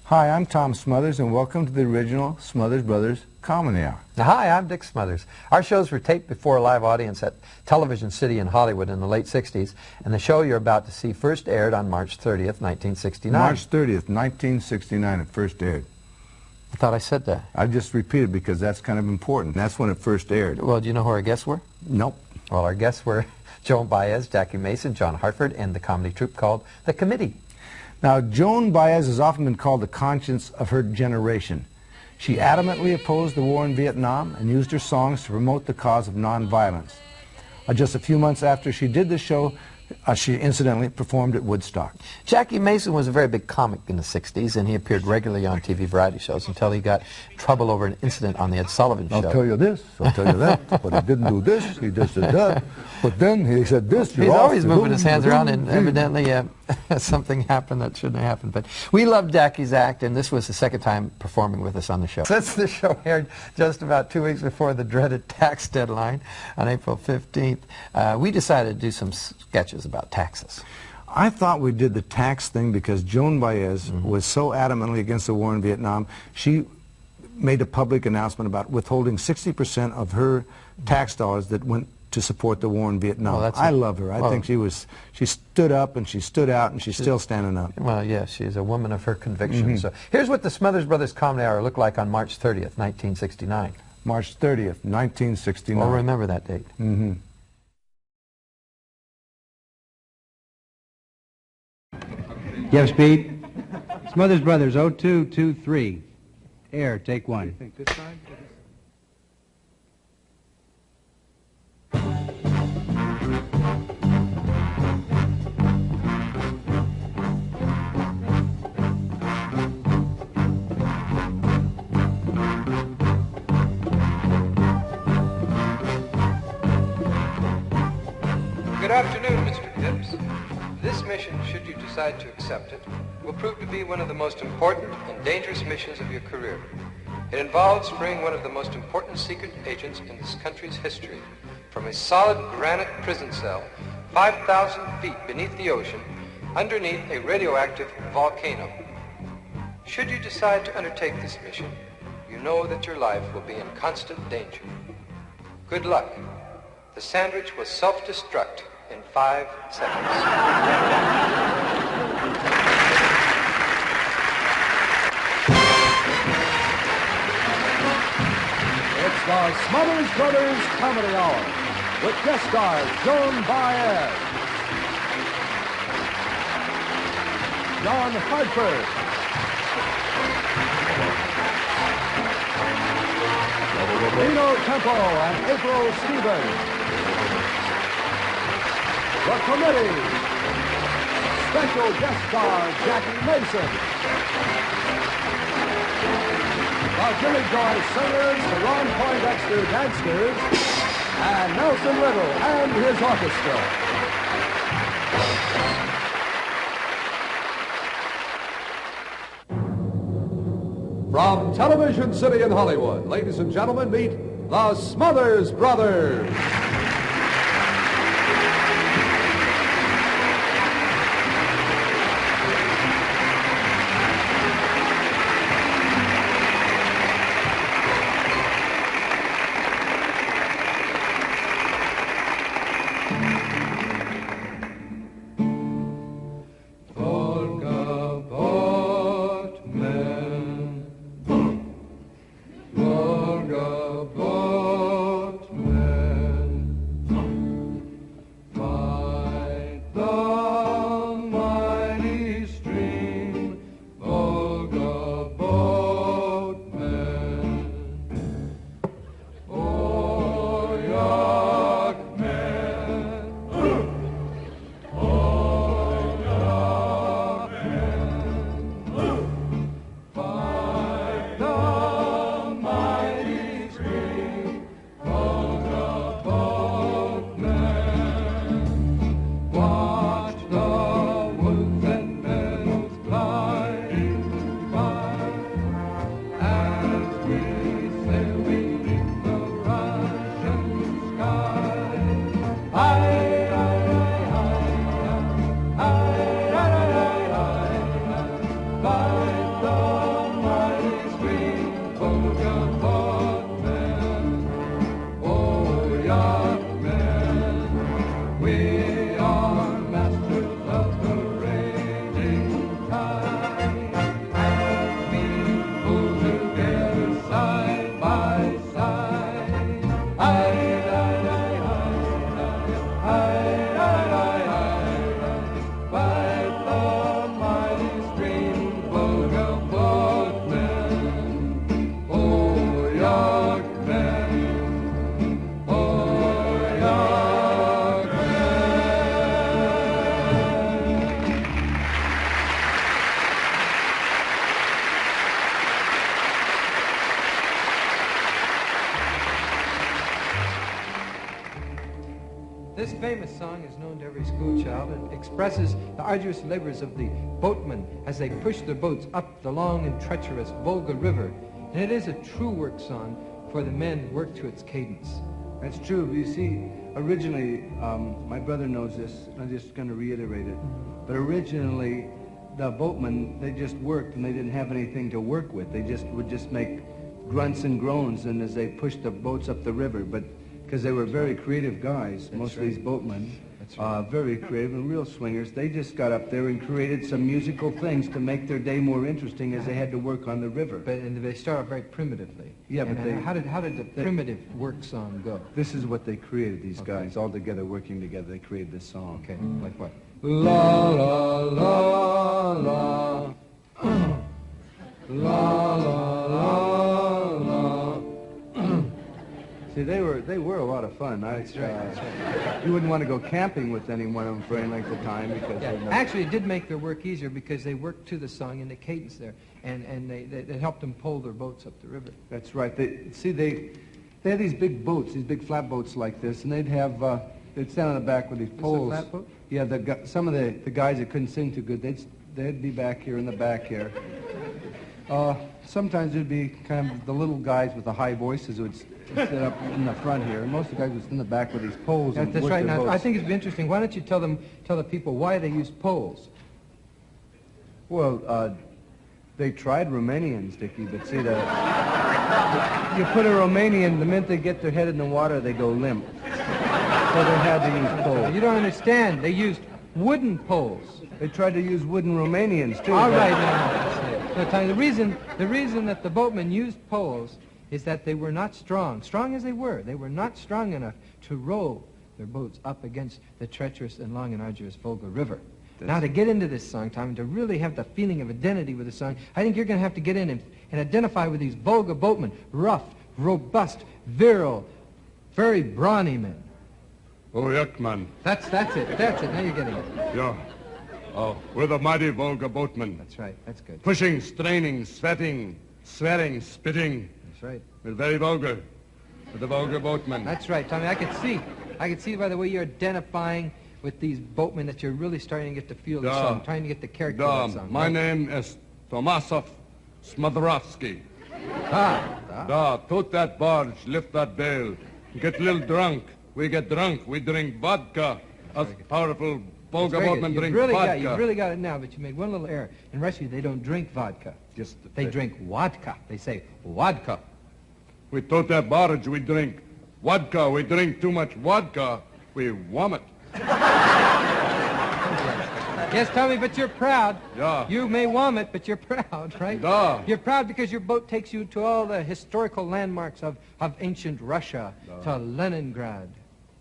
Hi, I'm Tom Smothers, and welcome to the original Smothers Brothers Comedy Hour. Hi, I'm Dick Smothers. Our shows were taped before a live audience at Television City in Hollywood in the late 60s, and the show you're about to see first aired on March 30th, 1969. March 30th, 1969, it first aired. I thought I said that. I just repeated because that's kind of important. That's when it first aired. Well, do you know who our guests were? Nope. Well, our guests were Joan Baez, Jackie Mason, John Hartford, and the comedy troupe called The Committee. Now, Joan Baez has often been called the conscience of her generation. She adamantly opposed the war in Vietnam and used her songs to promote the cause of nonviolence. Just a few months after she did the show, she incidentally performed at Woodstock. Jackie Mason was a very big comic in the 60s, and he appeared regularly on TV variety shows until he got in trouble over an incident on the Ed Sullivan Show. I'll tell you this, I'll tell you that, but he didn't do this, he just did that, but then he said this, He's always moving his hands around, and evidently something happened that shouldn't have happened. But we loved Jackie's act, and this was the second time performing with us on the show. Since the show aired just about 2 weeks before the dreaded tax deadline on April 15th, we decided to do some sketches about taxes. I thought we did the tax thing because Joan Baez was so adamantly against the war in Vietnam. She made a public announcement about withholding 60% of her tax dollars that went to support the war in Vietnam. Well, I love her. I think she stood up and she stood out, and she's still standing up. Well, yes, she's a woman of her convictions. So here's what the Smothers Brothers Comedy Hour looked like on March 30th, 1969. March 30th, 1969. Well, remember that date. You have speed? Smothers Brothers, 0223. Air, take one. Good afternoon, Mr. Phipps. This mission, should you decide to accept it, will prove to be one of the most important and dangerous missions of your career. It involves freeing one of the most important secret agents in this country's history from a solid granite prison cell 5,000 feet beneath the ocean underneath a radioactive volcano. Should you decide to undertake this mission, you know that your life will be in constant danger. Good luck. The sandwich will self-destruct in 5 seconds. It's the Smothers Brothers Comedy Hour with guest stars Joan Baez, John Hartford, Lino Tempo and April Stevens. The Committee, special guest star Jackie Mason. The Jimmy Joy Singers, the Ron Poindexter Dancers, and Nelson Little and his orchestra. From Television City in Hollywood, ladies and gentlemen, meet the Smothers Brothers. Morgabot man. famous song is known to every schoolchild and expresses the arduous labors of the boatmen as they push their boats up the long and treacherous Volga River. And it is a true work song for the men who work to its cadence. That's true. You see, originally, my brother knows this, and I'm just going to reiterate it, but originally, the boatmen, they just worked and they didn't have anything to work with. They would just make grunts and groans and as they pushed the boats up the river. But because they were very creative guys, most of these boatmen, very creative and real swingers, they just got up there and created some musical things to make their day more interesting as they had to work on the river. And they start off very primitively. Yeah, but how did the primitive work song go? This is what they created, these guys, all together, working together. They created this song. Okay, like what? La la la la la la la. See, they were a lot of fun. That's right. You wouldn't want to go camping with any one of them for any length of time because actually it did make their work easier because they worked to the song in the cadence there, and they helped them pull their boats up the river. That's right. They had these big boats, these big flat boats like this, and they'd stand on the back with these poles. This a flat boat? Yeah, some of the guys that couldn't sing too good, they'd be back here in the back here. Sometimes it'd be kind of the little guys with the high voices who would sit up in the front here, and most of the guys would sit in the back with these poles. That's work right. their Now, boats. I think it'd be interesting. Why don't you tell the people why they use poles? Well, they tried Romanians, Dickie, but see, you put a Romanian, the minute they get their head in the water, they go limp. So they had to use poles. You don't understand. They used wooden poles. They tried to use wooden Romanians, too. All right, now, Tony, the reason that the boatmen used poles is that they were not strong as they were not strong enough to row their boats up against the treacherous and long and arduous Volga River. Now, to get into this song, Tom, and to really have the feeling of identity with the song, I think you're going to have to get in and identify with these Volga boatmen, rough, robust, virile, very brawny men. Oh, yuck, man. That's it. Now you're getting it. Yeah. Oh, we're the mighty Volga boatmen. That's right. That's good. Pushing, straining, sweating, swearing, spitting. That's right. We're very vulgar. We're the Volga boatmen. That's right, Tommy. I could see by the way you're identifying with these boatmen that you're really starting to get the feel of the song, trying to get the character of the song. My name is Tomasov Smotherovsky. Tote that barge, lift that bale, get a little drunk. We get drunk, we drink vodka. Us powerful Volga boatmen drink vodka. You've really got it now, but you made one little error. In Russia, they don't drink vodka. They drink vodka. They say vodka. We tote that barge, we drink vodka. We drink too much vodka, we vomit. Yes, Tommy, but you're proud. Yeah. You may vomit, but you're proud, right? Yeah. You're proud because your boat takes you to all the historical landmarks of ancient Russia, to Leningrad.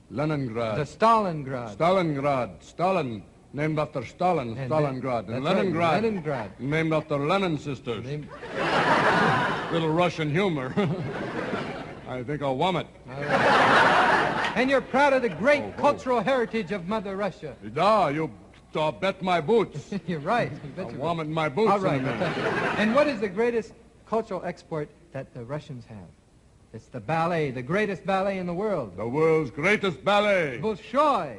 Leningrad. To Stalingrad. Stalingrad. Stalin, named after Stalin, And Stalingrad. And that's right, Leningrad, Leningrad. named after Lenin sisters. Little Russian humor. I think I'll vomit. And you're proud of the great cultural heritage of Mother Russia. Yeah, you bet my boots. You're right. I'll vomit my boots All right. in a minute. And what is the greatest cultural export that the Russians have? It's the ballet, the greatest ballet in the world. The world's greatest ballet. Bolshoi.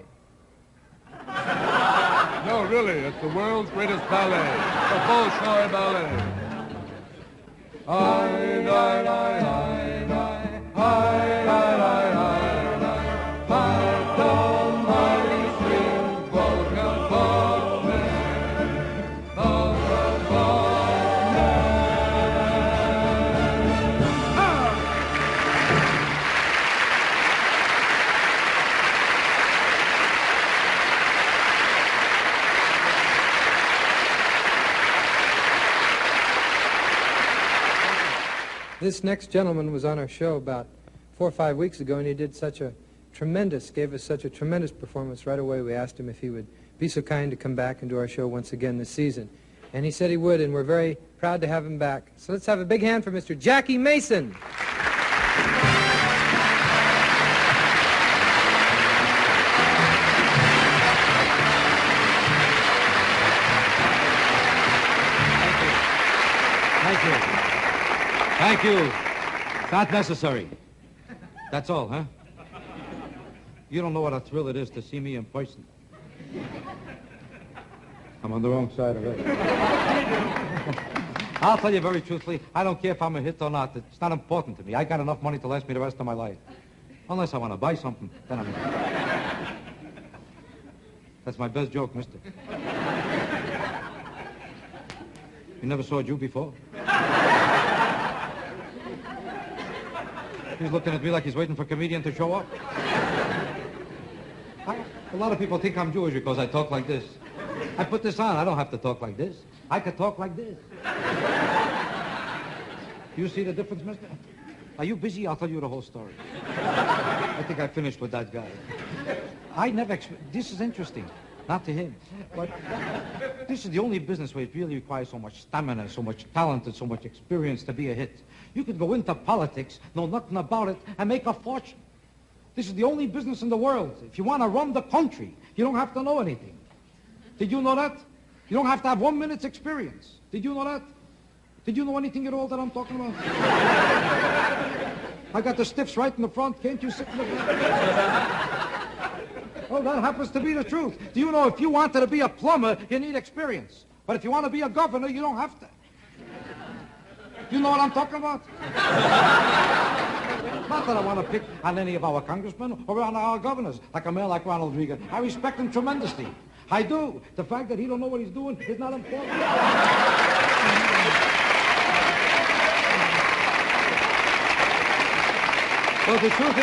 No, really, it's the world's greatest ballet. The Bolshoi Ballet. This next gentleman was on our show about 4 or 5 weeks ago, and he did gave us such a tremendous performance. Right away we asked him if he would be so kind to come back and do our show once again this season. And he said he would, and we're very proud to have him back. So let's have a big hand for Mr. Jackie Mason. Thank you. It's not necessary. That's all, huh? You don't know what a thrill it is to see me in person. I'm on the wrong side of it. I'll tell you very truthfully, I don't care if I'm a hit or not. It's not important to me. I got enough money to last me the rest of my life. Unless I want to buy something, then I'm... That's my best joke, mister. You never saw a Jew before? He's looking at me like he's waiting for a comedian to show up. A lot of people think I'm Jewish because I talk like this. I put this on. I don't have to talk like this. I could talk like this. You see the difference, mister? Are you busy? I'll tell you the whole story. I think I finished with that guy. I never... This is interesting. Not to him. But this is the only business where it really requires so much stamina, so much talent, and so much experience to be a hit. You could go into politics, know nothing about it, and make a fortune. This is the only business in the world. If you want to run the country, you don't have to know anything. Did you know that? You don't have to have 1 minute's experience. Did you know that? Did you know anything at all that I'm talking about? I got the stiffs right in the front. Can't you sit in the back? Oh, that happens to be the truth. Do you know if you wanted to be a plumber, you need experience. But if you want to be a governor, you don't have to. Do you know what I'm talking about? Not that I want to pick on any of our congressmen or on our governors, like a man like Ronald Reagan. I respect him tremendously. I do. The fact that he don't know what he's doing is not important. Well, the truth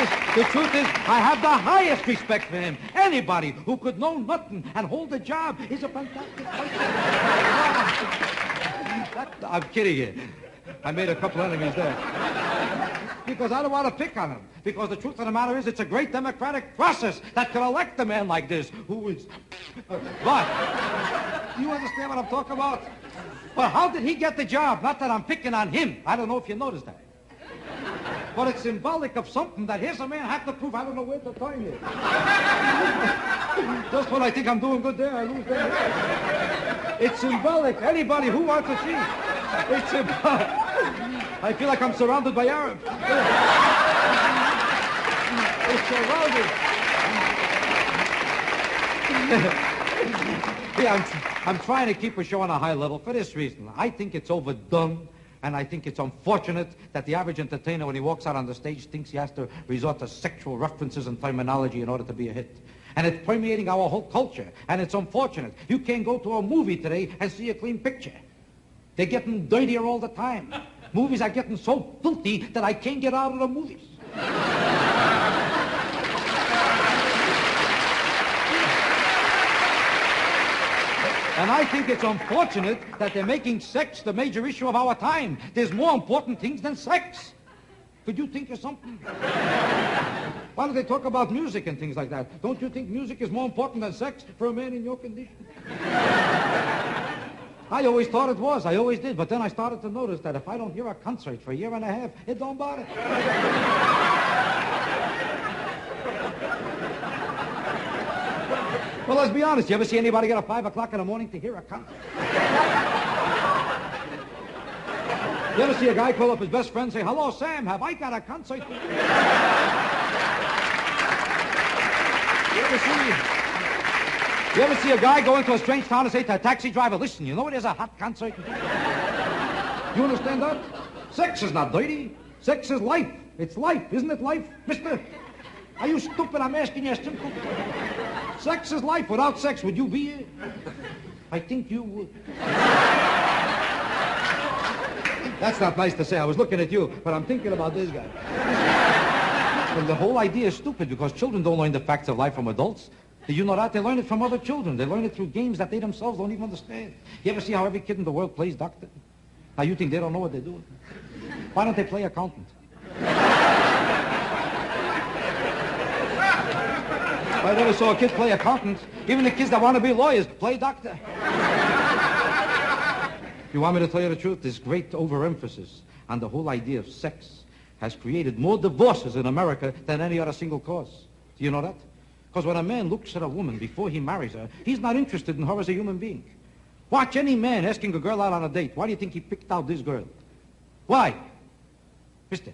is, I have the highest respect for him. Anybody who could know nothing and hold a job is a fantastic person. I'm kidding you. I made a couple enemies there. Because I don't want to pick on him. Because the truth of the matter is, it's a great democratic process that can elect a man like this, who is... But, you understand what I'm talking about? But how did he get the job? Not that I'm picking on him. I don't know if you noticed that. But it's symbolic of something that here's a man have to prove. I don't know where to turn it. Just when I think I'm doing good there, I lose there. It's symbolic. Anybody who wants to see. It's symbolic. I feel like I'm surrounded by Arabs. It's surrounded. Yeah, I'm trying to keep a show on a high level for this reason. I think it's overdone. And I think it's unfortunate that the average entertainer, when he walks out on the stage, thinks he has to resort to sexual references and terminology in order to be a hit. And it's permeating our whole culture. And it's unfortunate. You can't go to a movie today and see a clean picture. They're getting dirtier all the time. Movies are getting so filthy that I can't get out of the movies. And I think it's unfortunate that they're making sex the major issue of our time. There's more important things than sex. Could you think of something? Why do they talk about music and things like that? Don't you think music is more important than sex for a man in your condition? I always thought it was. I always did. But then I started to notice that if I don't hear a concert for a year and a half, it don't bother. Well, let's be honest. You ever see anybody get up 5 o'clock in the morning to hear a concert? You ever see a guy call up his best friend and say, "Hello, Sam, have I got a concert?" You ever see a guy go into a strange town and say to a taxi driver, "Listen, you know there's a hot concert?" You understand that? Sex is not dirty. Sex is life. It's life. Isn't it life, mister? Are you stupid? I'm asking you a simple question. Sex is life. Without sex, would you be here? I think you would. That's not nice to say. I was looking at you, but I'm thinking about this guy. And the whole idea is stupid because children don't learn the facts of life from adults. Did you know that? They learn it from other children. They learn it through games that they themselves don't even understand. You ever see how every kid in the world plays doctor? Now you think they don't know what they're doing? Why don't they play accountant? I never saw a kid play accountant. Even the kids that want to be lawyers play doctor. You want me to tell you the truth? This great overemphasis on the whole idea of sex has created more divorces in America than any other single cause. Do you know that? Because when a man looks at a woman before he marries her, he's not interested in her as a human being. Watch any man asking a girl out on a date. Why do you think he picked out this girl? Why? Mister,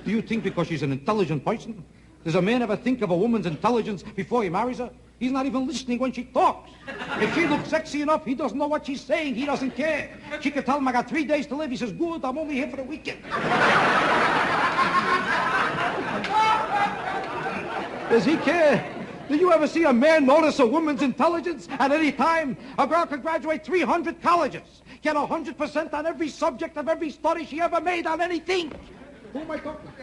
do you think because she's an intelligent person? Does a man ever think of a woman's intelligence before he marries her? He's not even listening when she talks. If she looks sexy enough, he doesn't know what she's saying. He doesn't care. She could tell him, I got 3 days to live. He says, good, I'm only here for the weekend. Does he care? Do you ever see a man notice a woman's intelligence at any time? A girl could graduate 300 colleges, get 100% on every subject of every study she ever made on anything. Who am I talking to?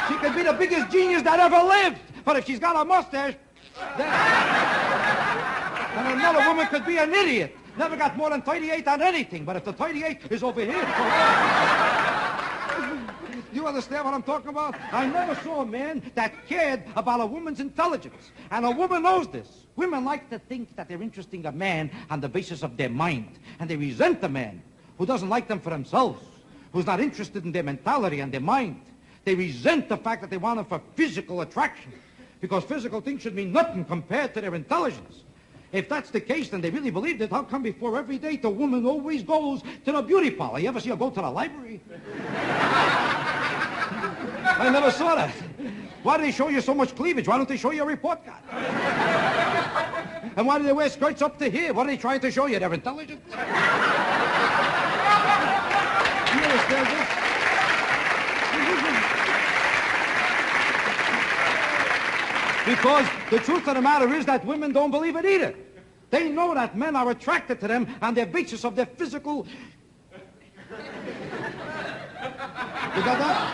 She could be the biggest genius that ever lived, but if she's got a mustache, then another woman could be an idiot. Never got more than 38 on anything, but if the 38 is over here... You understand what I'm talking about? I never saw a man that cared about a woman's intelligence. And a woman knows this. Women like to think that they're interesting a man on the basis of their mind. And they resent the man who doesn't like them for themselves, who's not interested in their mentality and their mind. They resent the fact that they want them for physical attraction, because physical things should mean nothing compared to their intelligence. If that's the case, then they really believed it. How come before every date the woman always goes to the beauty parlor? You ever see her go to the library? I never saw that. Why do they show you so much cleavage? Why don't they show you a report card? And why do they wear skirts up to here? What are they trying to show you? They're intelligent? You understand this? Because the truth of the matter is that women don't believe it either. They know that men are attracted to them on the basis of their physical... You got that?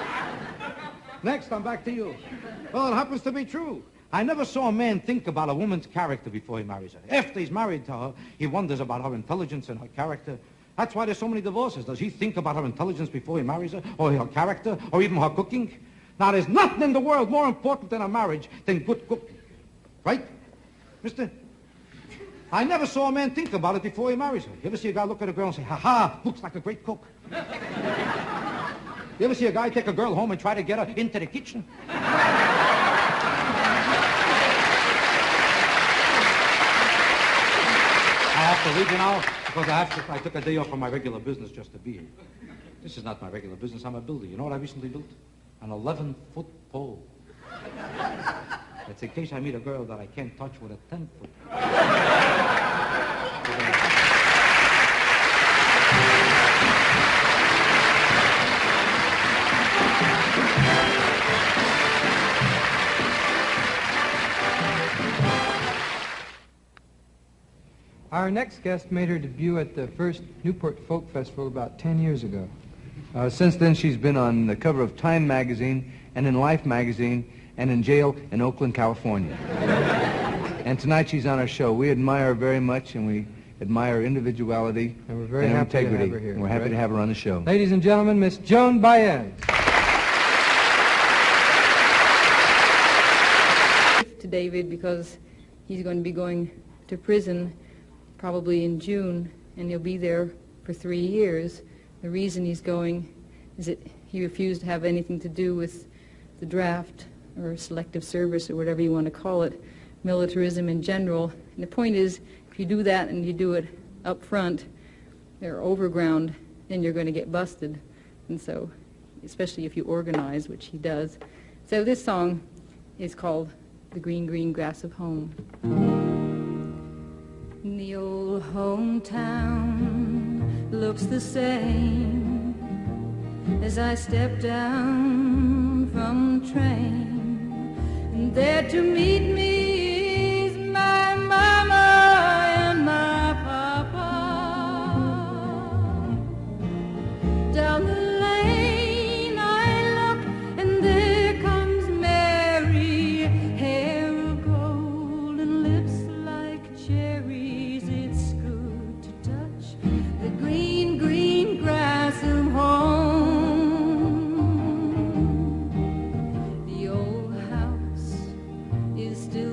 Next, I'm back to you. Well, it happens to be true. I never saw a man think about a woman's character before he marries her. After he's married to her, he wonders about her intelligence and her character. That's why there's so many divorces. Does he think about her intelligence before he marries her? Or her character? Or even her cooking? Now, there's nothing in the world more important than a marriage than good cooking. Right? Mister? I never saw a man think about it before he marries her. You ever see a guy look at a girl and say, ha-ha, looks like a great cook? You ever see a guy take a girl home and try to get her into the kitchen? I have to leave you now because I took a day off from my regular business just to be here. This is not my regular business. I'm a builder. You know what I recently built? An 11-foot pole. It's in case I meet a girl that I can't touch with a 10-foot. Our next guest made her debut at the first Newport Folk Festival about 10 years ago. Since then, she's been on the cover of Time magazine and in Life magazine and in jail in Oakland, California. And tonight she's on our show. We admire her very much, and we admire her individuality and we're very her happy integrity. To have her here. And we're happy to have her on the show. Ladies and gentlemen, Miss Joan Baez. To David, because he's going to be going to prison probably in June, and he'll be there for 3 years. The reason he's going is that he refused to have anything to do with the draft or selective service or whatever you want to call it, militarism in general. And the point is, if you do that and you do it up front or overground, then you're going to get busted. And so, especially if you organize, which he does. So this song is called The Green, Green Grass of Home. The old hometown looks the same as I step down from the train, and there to meet me is my mama and my papa. Down the lane I look, and there comes Mary, hair of gold and lips like cherries. It's good to touch the green, green grass of home. The old house is still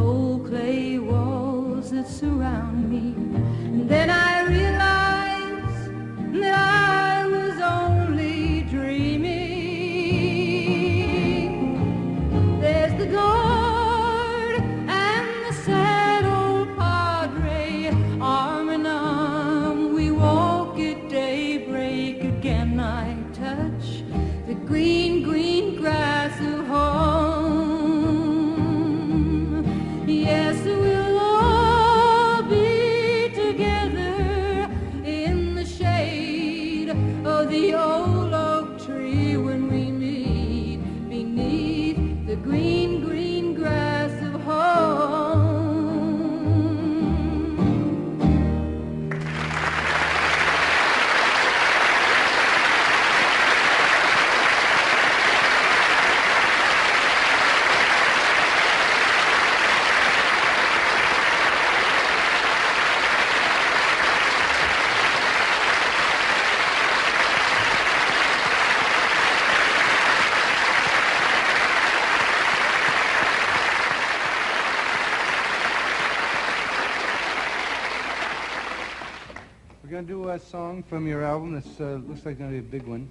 cold clay walls that surround me. And then I realized that I was only dreaming. There's the guard and the sad old padre, arm in arm we walk at daybreak. Again I touch the green, green grass of home. Yes, we'll all be together in the shade of the old oak tree when we meet beneath the green, green grass of home. We're going to do a song from your album. This looks like it's going to be a big one.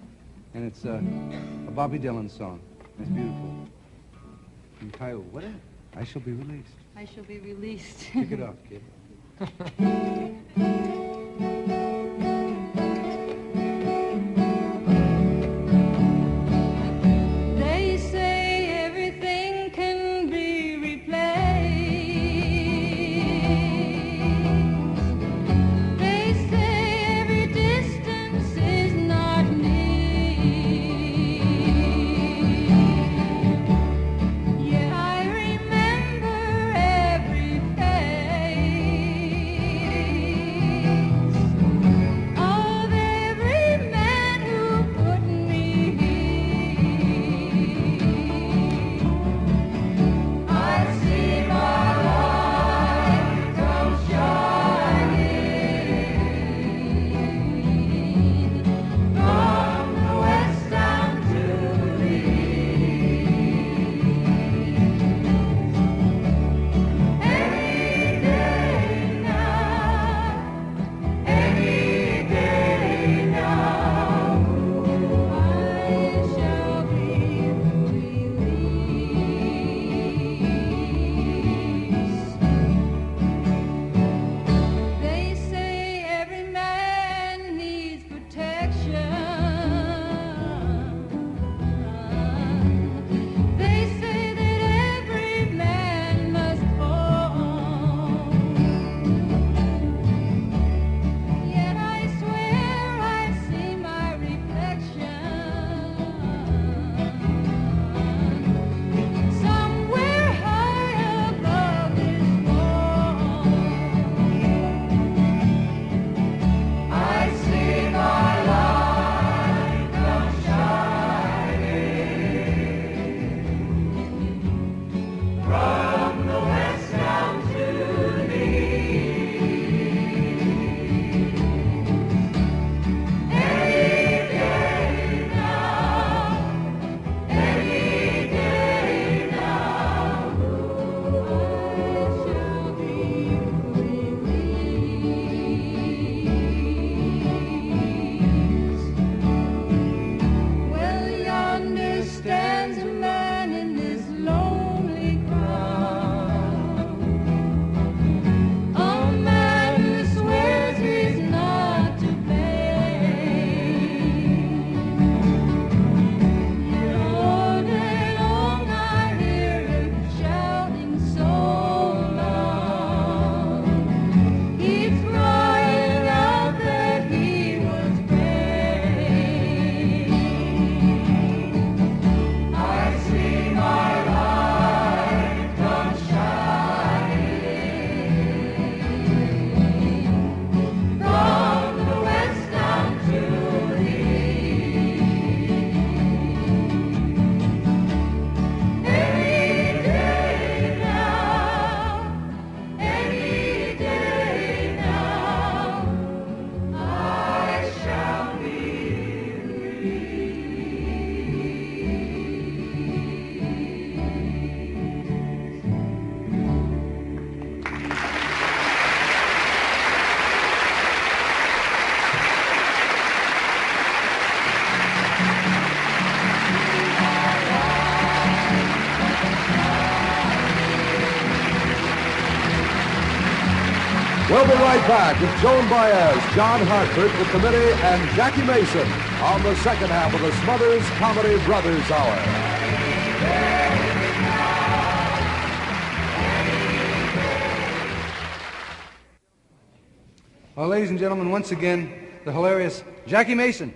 And it's a Bobby Dylan song. It's beautiful. Entitled, what is it? I Shall Be Released. I shall be released. Kick it off, kid. They say everything can be replaced. They say every distance is not near. Yet I remember every face. We'll be right back with Joan Baez, John Hartford, the committee, and Jackie Mason on the second half of the Smothers Comedy Brothers Hour. Well, ladies and gentlemen, once again, the hilarious Jackie Mason.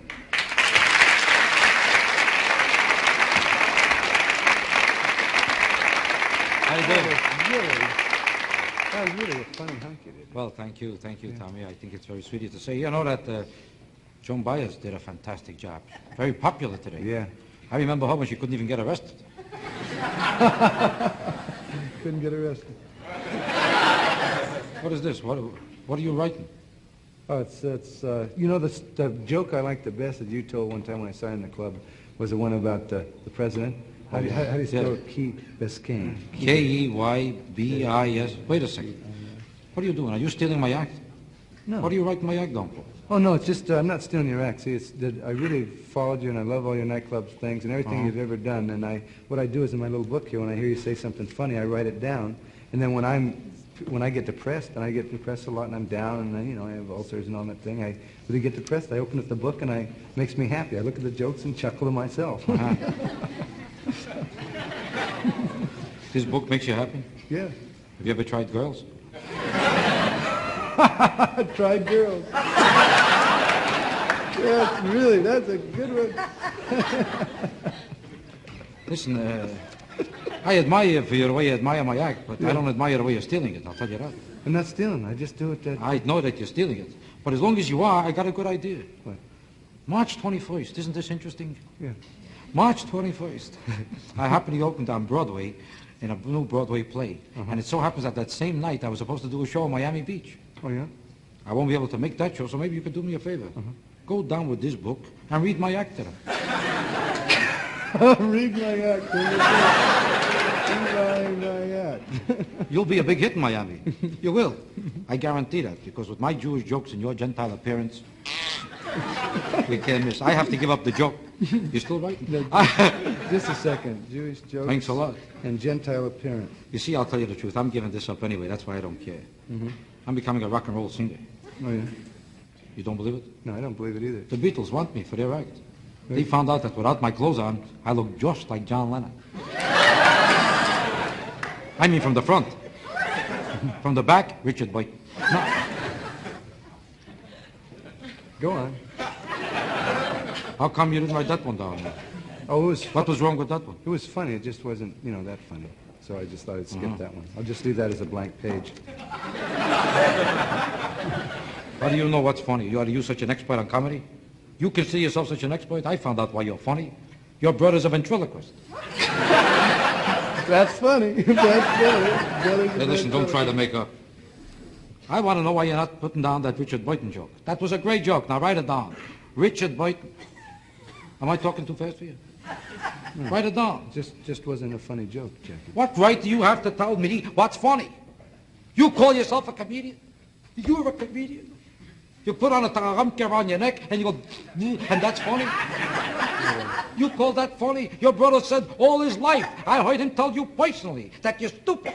How you doing? That was really a funny hunk you did. Well, thank you, Tommy. I think it's very sweet of you to say. You know that Joan Baez did a fantastic job. Very popular today. Yeah. I remember her when she couldn't even get arrested. Couldn't get arrested. What is this? What are you writing? Oh, it's you know, the joke I liked the best that you told one time when I saw you in the club was the one about the president. How do you spell it? Key Biscayne. K-E-Y-B-I-S. Wait a second. What are you doing? Are you stealing my act? No. What are you writing my act down for? Oh, no, it's just, I'm not stealing your act. See, it's that I really followed you, and I love all your nightclub things and everything you've ever done. And what I do is in my little book here, when I hear you say something funny, I write it down. And then when I get depressed, and I get depressed a lot, and I'm down, and then, you know, I have ulcers and all that thing, I really get depressed. I open up the book, and it makes me happy. I look at the jokes and chuckle to myself. This book makes you happy? Yeah. Have you ever tried girls? Tried girls. Yes, really, that's a good one. Listen, I admire you for the way you admire my act, but I don't admire the way you're stealing it, I'll tell you that. I'm not stealing. I just do it that... I know that you're stealing it, but as long as you are, I got a good idea. What? March 21st, isn't this interesting? Yeah. March 21st. I happened to open on Broadway in a new Broadway play, and it so happens that same night I was supposed to do a show in Miami Beach. Oh, yeah? I won't be able to make that show, so maybe you could do me a favor. Go down with this book and read my act to them. Read my act. Read my act. You'll be a big hit in Miami. You will. I guarantee that, because with my Jewish jokes and your Gentile appearance, we can't miss. I have to give up the joke. You still writing? Just a second. Jewish jokes. Thanks a lot. And Gentile appearance. You see, I'll tell you the truth. I'm giving this up anyway. That's why I don't care. I'm becoming a rock and roll singer. Oh, yeah? You don't believe it? No, I don't believe it either. The Beatles want me for their act. They found out that without my clothes on, I look just like John Lennon. I mean from the front. From the back, Richard Boyton. No. Go on. How come you didn't write that one down? Oh, it was... What was wrong with that one? It was funny. It just wasn't, you know, that funny. So I just thought I'd skip that one. I'll just leave that as a blank page. How do you know what's funny? Are you such an expert on comedy? You consider yourself such an expert? I found out why you're funny. Your brother's a ventriloquist. That's funny. That's funny. Hey, listen, don't try to make up. I want to know why you're not putting down that Richard Boyton joke. That was a great joke. Now write it down. Richard Boyton. Am I talking too fast for you? No. Write it down. Just wasn't a funny joke, Jackie. What right do you have to tell me what's funny? You call yourself a comedian? You're a comedian. You put on a taramke around your neck and you go, and that's funny? You call that funny? Your brother said all his life. I heard him tell you personally that you're stupid.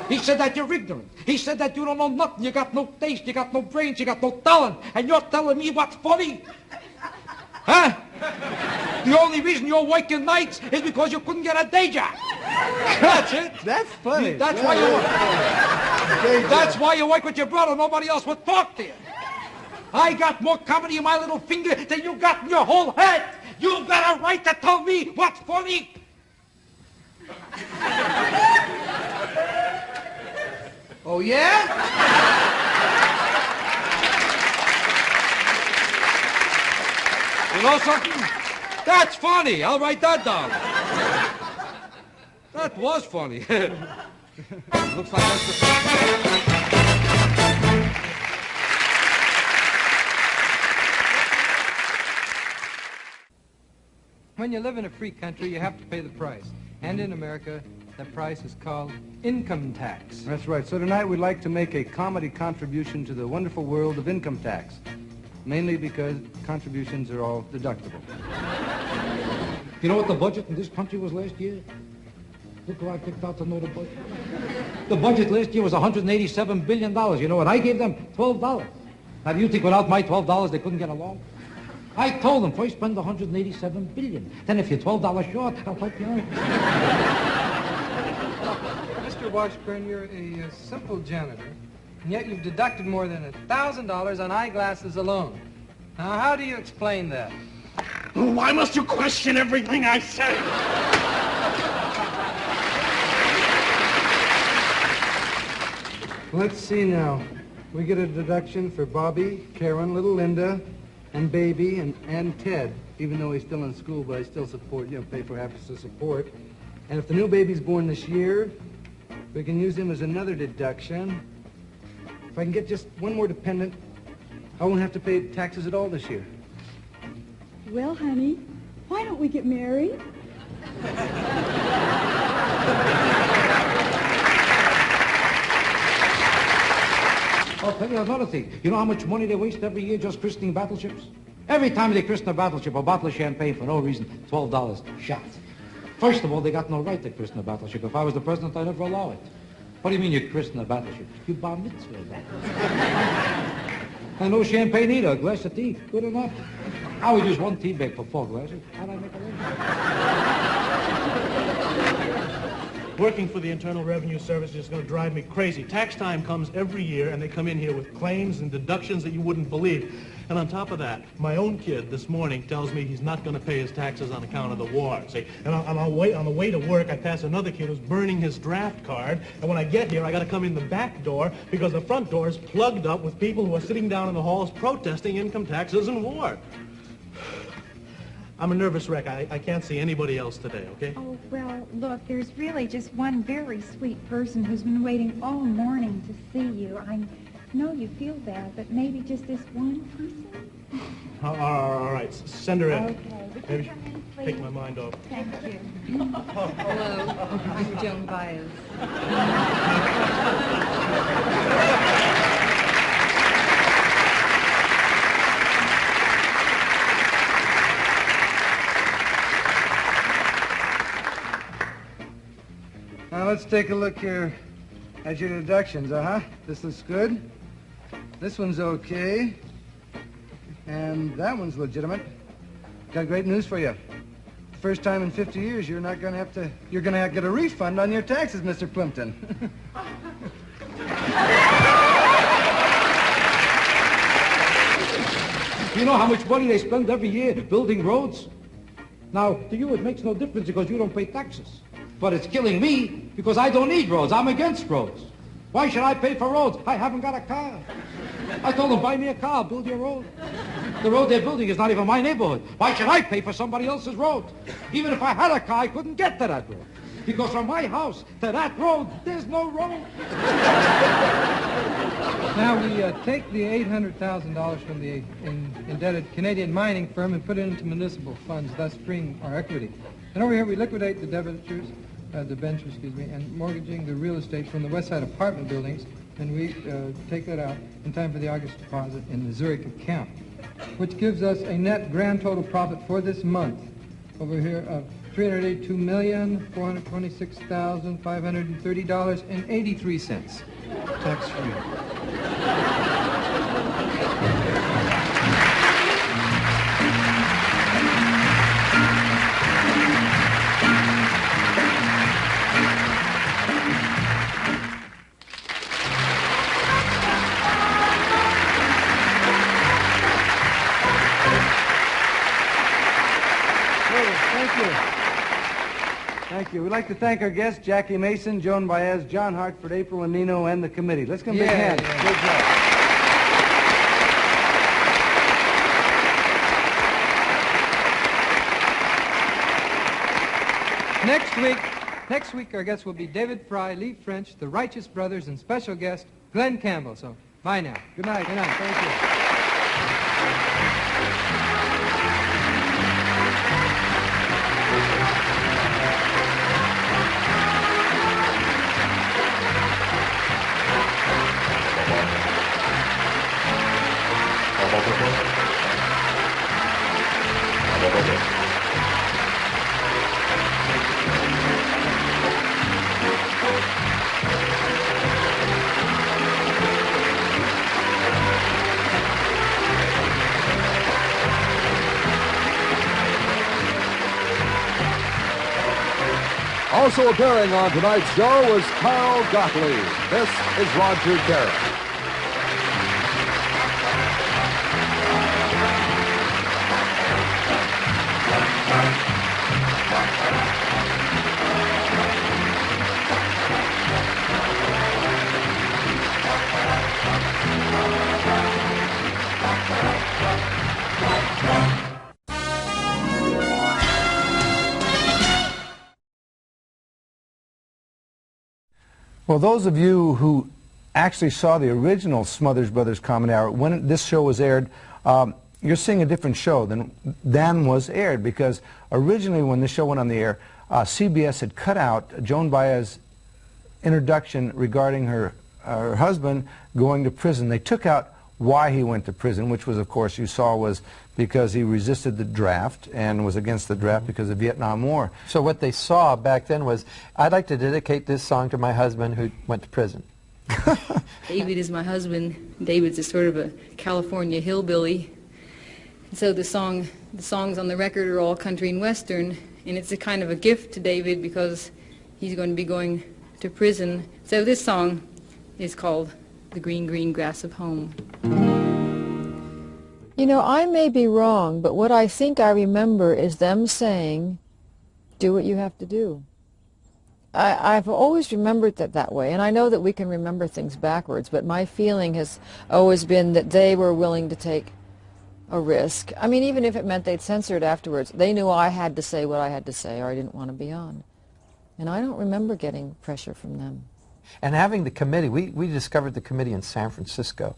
He said that you're ignorant. He said that you don't know nothing. You got no taste. You got no brains. You got no talent. And you're telling me what's funny? Huh? The only reason you're working nights is because you couldn't get a day job. That's it. That's funny. That's why you work. That's why you work with your brother. Nobody else would talk to you. I got more comedy in my little finger than you got in your whole head. You got a right to tell me what's funny. Oh, yeah? You know something? That's funny. I'll write that down. That was funny. Looks like that's the... When you live in a free country, you have to pay the price. And in America, the price is called income tax. That's right. So tonight we'd like to make a comedy contribution to the wonderful world of income tax. Mainly because contributions are all deductible. You know what the budget in this country was last year? Look who I picked out to know the budget. The budget last year was $187 billion. You know what I gave them? $12. Now, do you think without my $12 they couldn't get along? I told them, first spend $187 billion. Then if you're $12 short, I'll help you out. Mr. Washburn, you're a simple janitor, and yet you've deducted more than $1,000 on eyeglasses alone. Now, how do you explain that? Why must you question everything I say? Let's see now. We get a deduction for Bobby, Karen, little Linda, and Baby, and Ted, even though he's still in school, but I still support, pay for half his support. And if the new baby's born this year, we can use him as another deduction. If I can get just one more dependent, I won't have to pay taxes at all this year. Well, honey, why don't we get married? I'll tell you another thing. You know how much money they waste every year just christening battleships? Every time they christen a battleship, a bottle of champagne for no reason, $12 shot. First of all, they got no right to christen a battleship. If I was the president, I'd never allow it. What do you mean you christen a battleship? You bar mitzvah a battleship. And no champagne either, a glass of tea, good enough. I would use one tea bag for 4 glasses. How'd I make a living? Working for the Internal Revenue Service is going to drive me crazy. Tax time comes every year, and they come in here with claims and deductions that you wouldn't believe. And on top of that, my own kid this morning tells me he's not going to pay his taxes on account of the war. See, and on the way to work, I pass another kid who's burning his draft card. And when I get here, I got to come in the back door because the front door is plugged up with people who are sitting down in the halls protesting income taxes and war. I'm a nervous wreck. I can't see anybody else today, okay? Oh, well, look, there's really just one very sweet person who's been waiting all morning to see you. I know you feel bad, but maybe just this one person? All right, send her in. Okay. Maybe take my mind off. Thank you. Hello, I'm Joan Baez. Now, let's take a look here at your deductions. This looks good. This one's okay. And that one's legitimate. Got great news for you. First time in 50 years, you're going to get a refund on your taxes, Mr. Plimpton. You know how much money they spend every year building roads? Now, to you, it makes no difference because you don't pay taxes. But it's killing me because I don't need roads. I'm against roads. Why should I pay for roads? I haven't got a car. I told them, buy me a car, build your road. The road they're building is not even my neighborhood. Why should I pay for somebody else's road? Even if I had a car, I couldn't get to that road. Because from my house to that road, there's no road. Now, we take the $800,000 from the indebted Canadian mining firm and put it into municipal funds, thus freeing our equity. And over here, we liquidate the debentures, and mortgaging the real estate from the West Side apartment buildings, and we take that out in time for the August deposit in the Zurich account, which gives us a net grand total profit for this month over here of $382,426,530.83, tax-free. Thank you. We'd like to thank our guests, Jackie Mason, Joan Baez, John Hartford, April and Nino, and the committee. Let's give them a big hand. Good job. Next week, our guests will be David Fry, Lee French, the Righteous Brothers, and special guest, Glenn Campbell. So, bye now. Good night. Good night. Thank you. Also appearing on tonight's show was Carl Gottlieb. This is Roger Garrett. Well, those of you who actually saw the original Smothers Brothers Comedy Hour, when this show was aired, you're seeing a different show than was aired, because originally when this show went on the air, CBS had cut out Joan Baez's introduction regarding her husband going to prison. They took out why he went to prison, which was, of course, you saw was because he resisted the draft and was against the draft because of the Vietnam War. So what they saw back then was, I'd like to dedicate this song to my husband who went to prison. David is my husband. David's a sort of a California hillbilly. And so the songs on the record are all country and western, and it's a kind of a gift to David because he's going to be going to prison. So this song is called The Green, Green Grass of Home. You know, I may be wrong, but what I think I remember is them saying, do what you have to do. I've always remembered that way, and I know that we can remember things backwards, but my feeling has always been that they were willing to take a risk. I mean, even if it meant they'd censor it afterwards, they knew I had to say what I had to say or I didn't want to be on. And I don't remember getting pressure from them. And having the committee, we discovered the committee in San Francisco,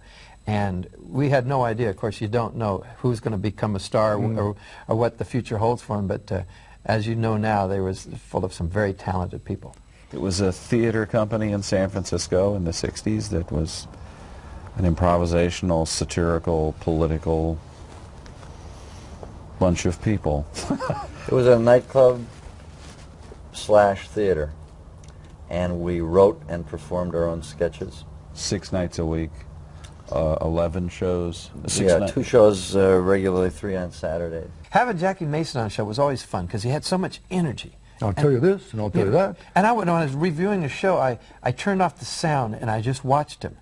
and we had no idea. Of course, you don't know who's going to become a star or what the future holds for him, but as you know now, they was full of some very talented people. It was a theater company in San Francisco in the 60s that was an improvisational, satirical, political bunch of people. It was a nightclub slash theater, and we wrote and performed our own sketches. 6 nights a week, 11 shows. Yeah, 2 shows regularly, 3 on Saturdays. Having Jackie Mason on the show was always fun because he had so much energy. I'll tell you this, and I'll tell you that. And when I was reviewing a show, I turned off the sound and I just watched him.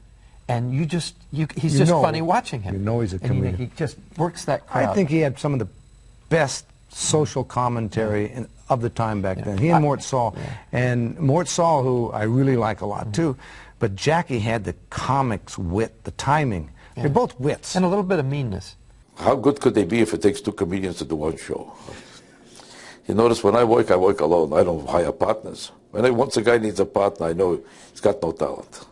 And he's just funny watching him. You know he's a comedian. He just works that crowd. I think he had some of the best social commentary of the time back then. He and Mort Saul. And Mort Saul, who I really like a lot too, but Jackie had the comics wit, the timing. They're both wits. And a little bit of meanness. How good could they be if it takes 2 comedians to do one show? You notice when I work alone. I don't hire partners. Once a guy needs a partner, I know he's got no talent.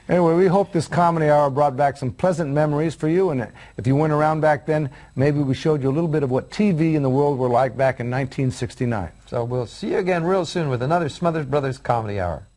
Anyway, we hope this comedy hour brought back some pleasant memories for you, and if you weren't around back then, maybe we showed you a little bit of what TV and the world were like back in 1969. So we'll see you again real soon with another Smothers Brothers Comedy Hour.